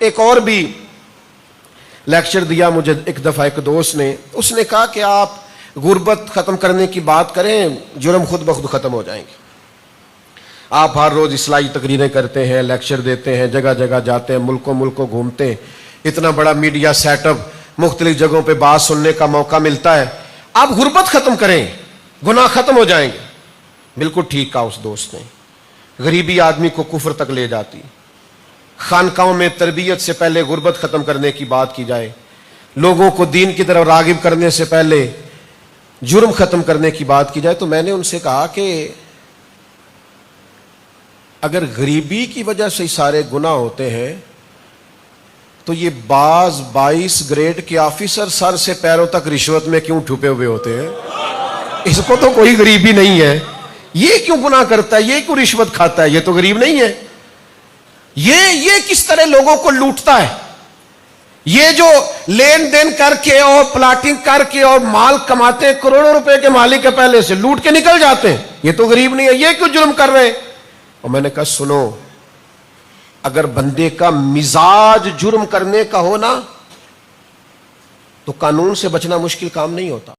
ایک اور بھی لیکچر دیا مجھے ایک دفعہ ایک دوست نے، اس نے کہا کہ آپ غربت ختم کرنے کی بات کریں، جرم خود بخود ختم ہو جائیں گے۔ آپ ہر روز اصلاحی تقریریں کرتے ہیں، لیکچر دیتے ہیں، جگہ جگہ جاتے ہیں، ملکوں گھومتے ہیں، اتنا بڑا میڈیا سیٹ اپ، مختلف جگہوں پہ بات سننے کا موقع ملتا ہے، آپ غربت ختم کریں، گناہ ختم ہو جائیں گے۔ بالکل ٹھیک کہا اس دوست نے۔ غریبی آدمی کو کفر تک لے جاتی۔ خانقاہوں میں تربیت سے پہلے غربت ختم کرنے کی بات کی جائے، لوگوں کو دین کی طرف راغب کرنے سے پہلے جرم ختم کرنے کی بات کی جائے، تو میں نے ان سے کہا کہ اگر غریبی کی وجہ سے سارے گناہ ہوتے ہیں تو یہ بعض 22 گریڈ کے آفیسر سر سے پیروں تک رشوت میں کیوں ٹھپے ہوئے ہوتے ہیں؟ اس کو تو کوئی غریبی نہیں ہے، یہ کیوں گناہ کرتا ہے، یہ کیوں رشوت کھاتا ہے، یہ تو غریب نہیں ہے۔ یہ کس طرح لوگوں کو لوٹتا ہے، یہ جو لین دین کر کے اور پلاٹنگ کر کے اور مال کماتے ہیں، کروڑوں روپے کے مالک کے پہلے سے لوٹ کے نکل جاتے ہیں، یہ تو غریب نہیں ہے، یہ کیوں جرم کر رہے ہیں؟ اور میں نے کہا سنو، اگر بندے کا مزاج جرم کرنے کا ہونا تو قانون سے بچنا مشکل کام نہیں ہوتا۔